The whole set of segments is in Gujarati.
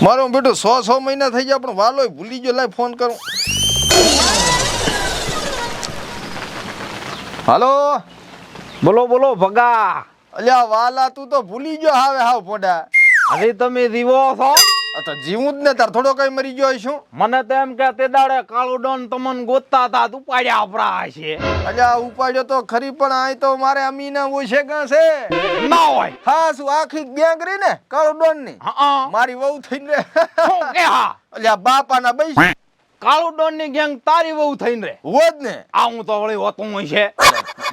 મારો બેટો 100 મહિના થઈ ગયા પણ વાલોય ભૂલી ગયો. લાય ફોન કરું. હાલો. બોલો બોલો ભગા. અલ્યા વાલા તું તો ભૂલી ગયો હાવે હાવ પોડા. અરે તમે જીવો છો? તો જીવું જ ને તાર થોડો કઈ મરી ગયો છું. મને તો એમ કે તે દાડે કાળું ડોન તમને ગોતતા હતા ઉપાડ્યા આપરા છે. અલ્યા ઉપાડ્યો તો ખરી પણ આ તો મારે અમીના હોય છે કાં છે ના હોય. હા શું આખી ગેંગ રહી ને કાળો ડોન ની હા મારી વહુ થઈને રે. શું કે હા? અલ્યા બાપાના બઈ કાળું ડોન ની ગેંગ તારી વહુ થઈને રે. હોજ ને આ હું તો વળી હોતું હોય છે.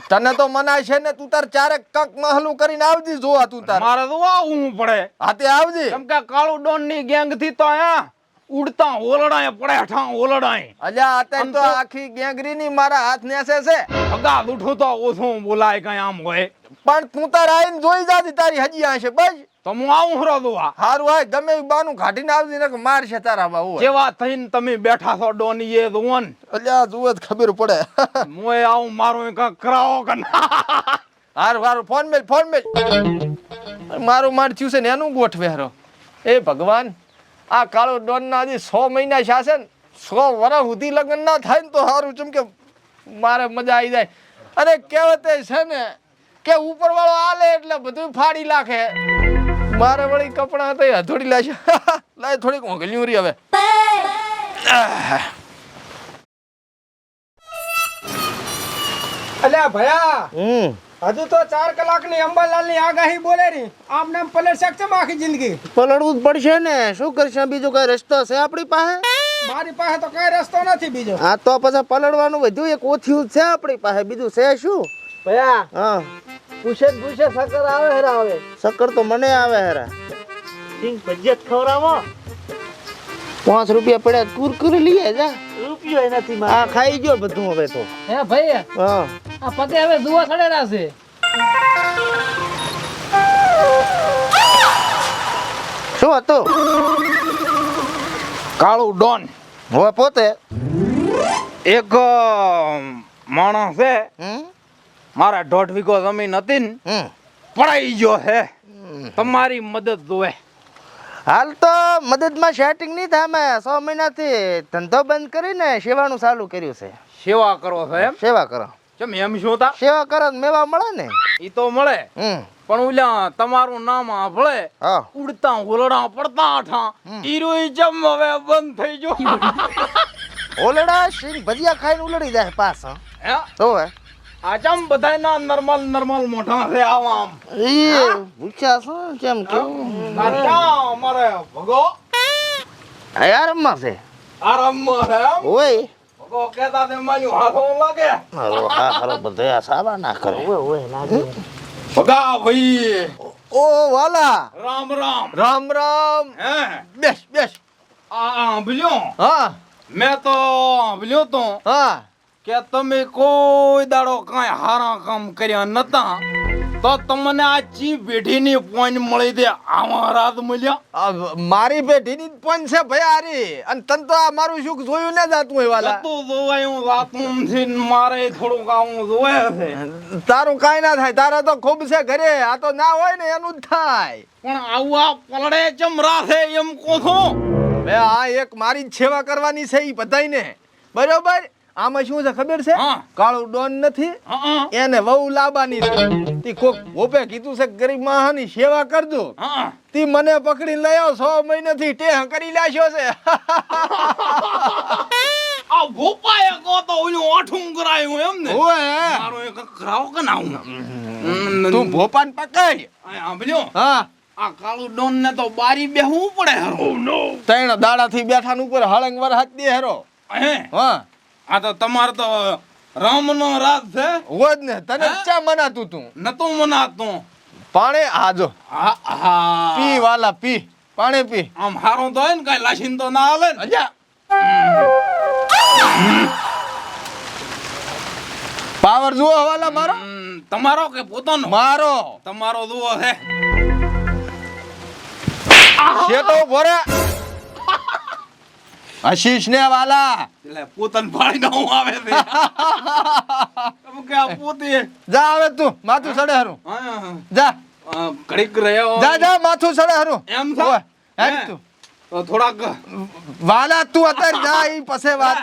તને તો મનાય છે ને તું તાર ચારેક કક મહલું કરીને આવજી જોવા તું તાર. મારે તો આવવું પડે. હાતે આવજી. કેમ કે કાળું ડોન ની ગેંગ થી તો અહીંયા ઉડતા ઓલડાય પડે ઠા ઓલડાય. અલ્યા આતે તો આખી ગેંગરી ની મારા હાથ નેસે છે. ભગા ઉઠું તો ઓછું બોલાય કઈ આમ હોય. પણ તું તાર આઈને જોઈ જાતી તારી હજી આ છે બસ. તો હું આવું હરો દુઆ. હારું હોય ગમે એ બાનું કાઢીને આવજી ને માર છે તારા બા હોય. જેવા થઈને તમે બેઠા છો ડોની એ દુવન. અલ્યા જુએ જ ખબર પડે. મોય આવું મારું કંઈક કરાવો કે ના. હારું ફોન મેલ. મારું માર થયું છે ને એનું ગોઠવે હરો. એ ભગવાન આ કાળો ડોન ના હજી 100 મહિના શાસન 100 વર્ષ સુધી લગ્ન ના થાય ને તો સારું ચમ કે મારે મજા આવી જાય. અને કહેવતે છે ને કે ઉપર વાળો આલે એટલે બધું ફાડી નાખે. મારે વળી કપડા હતા હથોડી લાશે. લાય થોડીક ઓગલ્યું રી હવે. અલ્યા ભયા હજુ તો 4 કલાકની અંબાલાલની આગાહી બોલે રહી. આમ નામ પલટ શકશે આખી જિંદગી? પલળવું જ પડશે ને શું કરશે બીજું કઈ રસ્તો છે આપણી પાસે? મારી પાસે તો કઈ રસ્તો નથી બીજો. હા તો પછી પલળવાનું વધ્યું એક ઓથિયું છે આપણી પાસે બીજું છે શું? ભયા હા પૂછે શક્કર આવે હેરા આવે. શક્કર તો મને આવે હેરા. સિંગ ભજીયા ખવરાવો. 5 રૂપિયા પડ્યા કુરકુરી લઈએ જા. રૂપિયો નથી આ ખાઈ ગયો બધું હવે તો. હે ભાઈ હા આ પગે હવે દુવા ખડેરા છે. શું હતું? કાળું ડોન હવે પોતે એક માણસ છે. મારા 1.5 વીઘો જમીન હતી ને પડાઈ ગયો છે. તમારી મદદ જોવે. હાલ તો મદદમાં સેટિંગ નહીં થાય. મેં 6 મહિનાથી ધંધો બંધ કરીને સેવાનું ચાલુ કર્યું છે. સેવા કરો છો એમ? સેવા કરો. કેમ એમ શું તા? સેવા કરો તો મેવા મળે ને. ઈ તો મળે પણ ઓલા તમારું નામ સાંભળે હા ઉડતા ઓલડા પડતા આઠા ઈરોઈ જમ હવે બંધ થઈ ગયો. ઓલડા સિંગ ભજીયા ખાઈને ઉલડી જાય પાછા. હે તો હે આ જમ બધાયના નોર્મલ મોઢા છે આમ. એ પૂછ્યા શું કેમ કેવું? નાટા અમારે ભગો આરામમાં છે. આરામમાં છે એમ? ઓય ભગો કહેતા તે મારું હાથો લાગે. હારો હા હારો બધા સાવા ના કરે. ઓય લાગે. ભગા ભાઈ ઓ વાલા રામ રામ. રામ રામ. હે બેસ આ ભલ્યો હા મેં તો ભલ્યો તો હા કે તમે કોઈ દાડો કાંઈ હારા કામ કર્યા નતા તો તમને આ ચી પેઢીની પોઈન્ટ મળી દે આવા રાત મળ્યા. મારી પેઢીની પણ છે ભાઈ આરી. અને તન તો આ મારું સુખ જોયું ને જાતું હોય વાલા. જતું જોવાયું રાતું થી મારે થોડુંક આવું જોવાય છે. તારું કાઈ ના થાય. તારા તો ખૂબ છે ઘરે. આ તો ના હોય ને એનું જ થાય. પણ આવું આ પલડે ચમરા છે એમ કોથો. બે આ એક મારી જ સેવા કરવાની છે ઈ બધાયને. બરોબર? આમાં શું છે ખબર છે? હા. કાળું ડોન નથી હા એને વહુ લાબાની તી કોક ઓપે કીધું છે ગરીબ માહાની સેવા કરજો. હા તી મને પકડી લઈ આવ 100 મહિનાથી ટેહ કરી લાશ્યો છે. આ ભોપાએ કો તો ઓલું ઓઠું કરાયું એમ ને? ઓય મારો એક કરાવો કે ના હું તું ભોપાન પકડ. આ ભલ્યો હા આ કાળું ડોન ને તો બારી બેહવું પડે હરો. ત્રણ દાડાથી બેઠાન ઉપર હળંગ વર હાથ દે હેરો. હે હા આ તો તમાર તો રામનો રાત છે. હોજ ને તને ચા મનાતું તું નતું મનાતું. પાણી આજો હા હા પી વાલા પી પાણી પી. આમ હારું તો હોય ને કઈ લાશીન તો ના આવે ને. અજા પાવર જુઓ વાલા મારો. તમારો કે પોતાનો? મારો તમારો જુઓ છે. શેટો ભરે આશીષ ને વાલા એટલે પોતાને ભાળી ના હું આવે છે. તમે કે આ પોતે જા આવે તું માથું સડે હારું હા જા ઘડીક રહ્યો જા જા માથું સડે હારું એમ છે? ઓય હેડ તું તો થોડાક વાલા તું અત્યારે જા ઈ પછી વાત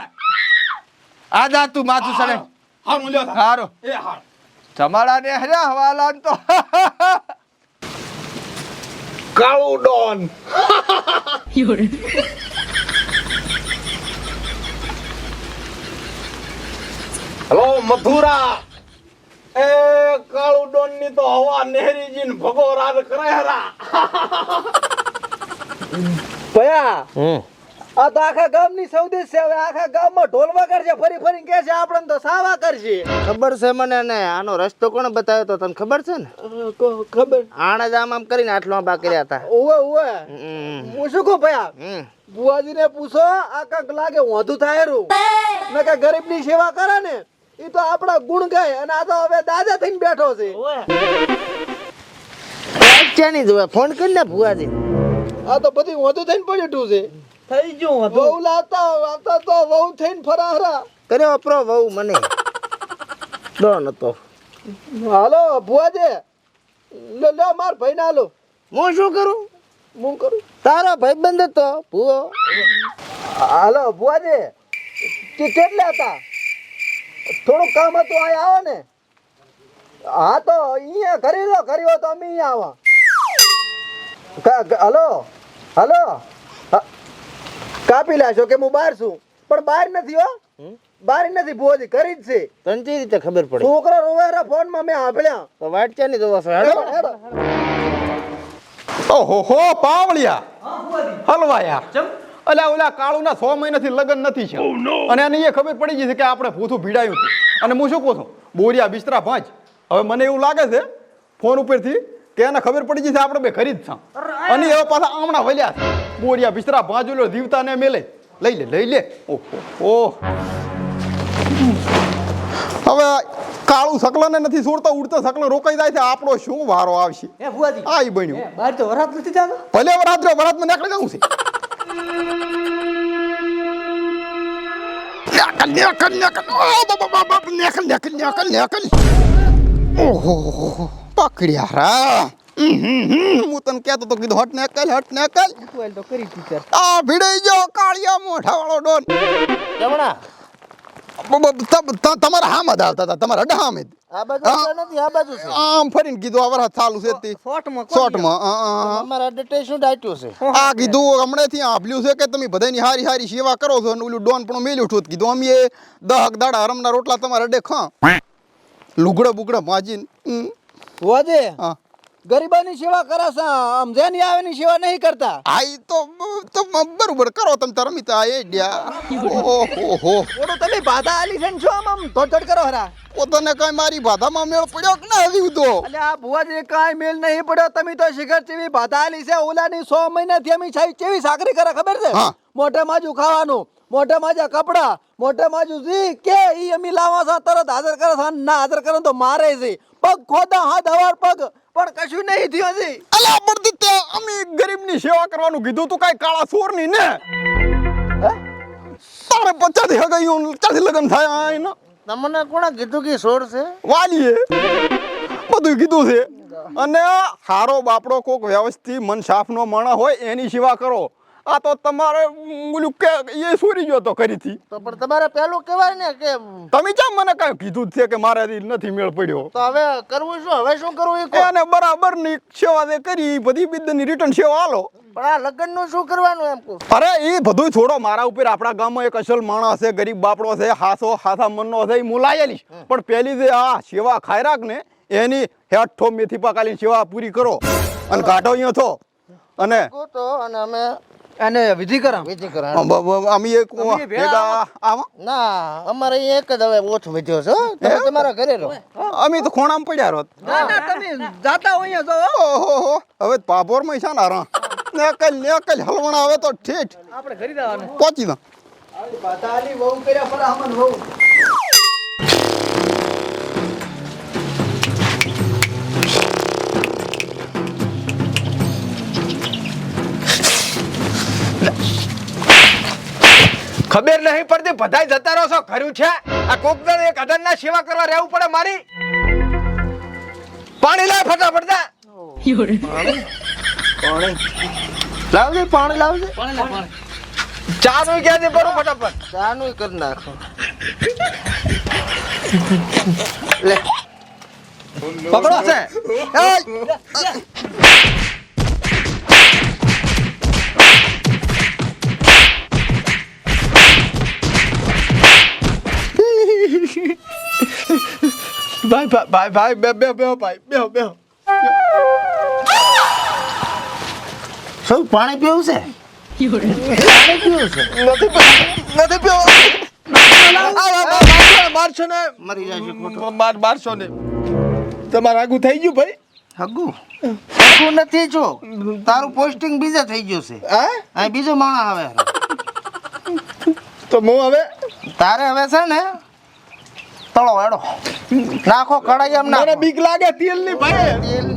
આ જા તું માથું સડે હારું લ્યો તા. હારો એ હાર જમાડા ને હર્યા હવાલા તો કાળું ડોન હલો મથુરા એ કાળું ડોન ની તો હવા નેહરીજી ને ભગો રાજ કરે હરા ભયા આ તો આખા ગામની સૌદેશ છે હવે આખા ગામમાં ઢોલ વગાડશે ફરી ફરી કે છે આપણને તો સાવા કરશે ખબર છે મને ને આનો રસ્તો કોણે બતાવ્યો તો તને ખબર છે ને ખબર આણે જ આમ કરીને આટલો આંબા કર્યા હતા ઓવે ઓવે હું શું કહું ભયા હમ. બુઆજીને પૂછો આ કાંક લાગે વાંધું થાય રું મેં કે ગરીબની સેવા કરે ને એ તો આપણા ગુણ ગાય અને આ તો હવે દાદા થઈને બેઠો છે ચાની જોવે ફોન કરીને ભુવાજી આ તો બધી વાંધું થઈને પડ્યું છે થઈ ગયું વહુ લાવતા તો વહુ થઈને ફરાહરા કર્યો અપરો વહુ મને ડોન હતો હાલો બુઆજી લે માર ભાઈ ના હાલો હું શું કરું હું કરું તારો ભાઈબંધ હતો ભુવો હાલો બુઆજી કેટલા હતા થોડું કામ હતું અહીંયા આવો ને હા તો અહીંયા કરી લો કર્યો તો અમે અહીંયા આવા હલો હલો કાપી લાશો કે હું બહાર છું પણ બહાર નથી હો બહાર નથી ભુવાજી કરી જ છે તને કઈ રીતે ખબર પડે છોકરા રોવારા ફોન માં મેં સાંભળ્યા તો વાટ ચાની જોવો છો હેડો હેડો. ઓહો હો પાવળિયા હલવાયા અલ્યા ઓલા કાળુના 6 મહિનાથી લગ્ન નથી છે અને એને એ ખબર પડી ગઈ છે કે આપણે ભૂથું ભીડાયું હતું અને હું શું કહું છું બોરિયા બિસ્તરા ભાંજ હવે મને એવું લાગે છે ફોન ઉપરથી કે એને ખબર પડી ગઈ છે આપણે બે ખરીદ છે અને હવે પાછા આમણા વલ્યા છે બોરિયા બિસ્તરા ભાંજ ઓલો દીવતાને મેલે લઈ લે ઓહો હવે કાળું સકલાને નથી છોડતા ઉડતા સકલો રોકાઈ જાય છે આપણો શું વારો આવશે હે ભુવાજી આ ઈ બન્યું બહાર તો વરાત નથી જાતો ભલે વરાતમાં નીકળી જવું છે ઓહો પકડ્યા રા હું તને કહેતો તો કીધું હટ નેકલ તો કરી ટીચર આ ભીડાઈ ગયો કાળિયા મોઢા વાળો ડોન જમણા તમારા હામ જ આવતા હતા તમારા અડા હામે આ બાજુ તો નથી આ બાજુ છે આમ ફરીને કીધું આ વરસાદ ચાલુ છે તે શોર્ટમાં અમારા અડ્ડે શું ડાટ્યું છે આ કીધું હમણાંથી આભલ્યું છે કે તમે બધાની હારી હારી સેવા કરો છો અને ઓલું ડોન પણ મેલ્યું છું કીધું અમે 10 દાડા હરમના રોટલા તમારા અડે ખા લુગડા બુગડા માજીને ભુવાજી હા ગરીબાની સેવા કરે છે આમ જેની આવે ની સેવા નહીં કરતા આ ઈ તો બરોબર કરો તમે તાર રમી તા એ ડ્યા ઓહો ઓડો તમે બાધા આલી છે ને શું આમ ધોધડ કરો હરા પોતાને કઈ મારી બાધામાં મેળ પડ્યો કે ના આવી તો અલે આ ભુવાજી કાંઈ મેલ નહીં પડ્યો તમે તો શિખર ચેવી બાધા આલી છે ઓલાની 100 મહિનાથી અમે છાઈ ચેવી સાકરી કરે ખબર છે હા. મોઢે માજુ ખાવાનું મોઢે માજા કપડા મોઢે માજુ જી કે ઈ અમે લાવા છે તરત હાજર કરે છે ના હાજર કરે તો મારે છે પગ ખોદા હાથ હવાર પગ પણ કશું નહીં થયું છે અલા પડતી તે અમે ગરીબની સેવા કરવાનું કીધું તું કાઈ કાળા સોરની ને તારે 50 હગાયું 40 લગન થાય આ એનો તમને કોણે કીધું કે સોર છે વાલીએ બધું કીધું છે અને હારો બાપડો કોક વ્યવસ્થિત મન સાફનો માણસ હોય એની સેવા કરો આ તો તમારે ઓલું કે એ સોરી ગયો તો કરીથી તો પણ તમારે પહેલું કહેવાય ને કે તમે કેમ મને કાંઈ કીધું જ છે કે મારાથી નથી મેળ પડ્યો તો હવે કરવું શું હવે શું કરવું એ કહો એને બરાબરની સેવા જે કરી બધી બિદ્દની રિટર્ન સેવા આલો પણ આ લગ્નનું શું કરવાનું એમ કહું અરે એ બધું છોડો મારા ઉપર આપણા ગામમાં એક અસલ માણસ છે ગરીબ બાપડો છે હાથા મનનો છે એ મુલાયેલી પણ પહેલી જે આ સેવા ખાઈ રાખ ને એની હેઠો મેથી પાકાલી સેવા પૂરી કરો અને કાઢો અહીંયા થો અને તો અને અમે અને વિધિ કરા વિધિ કરો અમે એક ભેગા આવા ના અમારે અહીં એક જ હવે ઓછો વધ્યો છે હો. તમે તમારા ઘરે રહો અમે તો ખોણામાં પડ્યા રોત ના ના તમે જાતા હોય અહીંયા જો ઓહો હવે પાપોરમાં છે ને રા નેકલ હલવણા આવે તો ઠીઠ આપણે ઘરી જવાનું પહોંચી દો બાધા આલી વહુ કર્યા ફરા હમન વહુ ખબર નહીં પડતી બધાય જતા રહો છો ખરું છે આ કોક જણ એક અદનના સેવા કરવા રહેવું પડે મારી પાણી લાય ફટાફટ જા લાવજે પાણી લાવજે ચા નું ક્યાં છે ભરો ફટાફટ ચાનું કરી નાખો લે પકડો છે ભાઈ બે ભાઈ બે શું પાણી પીવું છે પાણી પીવું છે નથી પીવો મારશો ને મરી જાય ખોટો મારશો ને તમારે આગું થઈ ગયું ભાઈ હગુ હગુ નથી જો તારું પોસ્ટિંગ બીજે થઈ ગયું છે હા અહીં બીજો માણસ આવે તો હું હવે તારે હવે છે ને તળો હેડો નાખો કડાઈ એમ મને નાખો બીક લાગે તેલ ની ભાઈ તેલ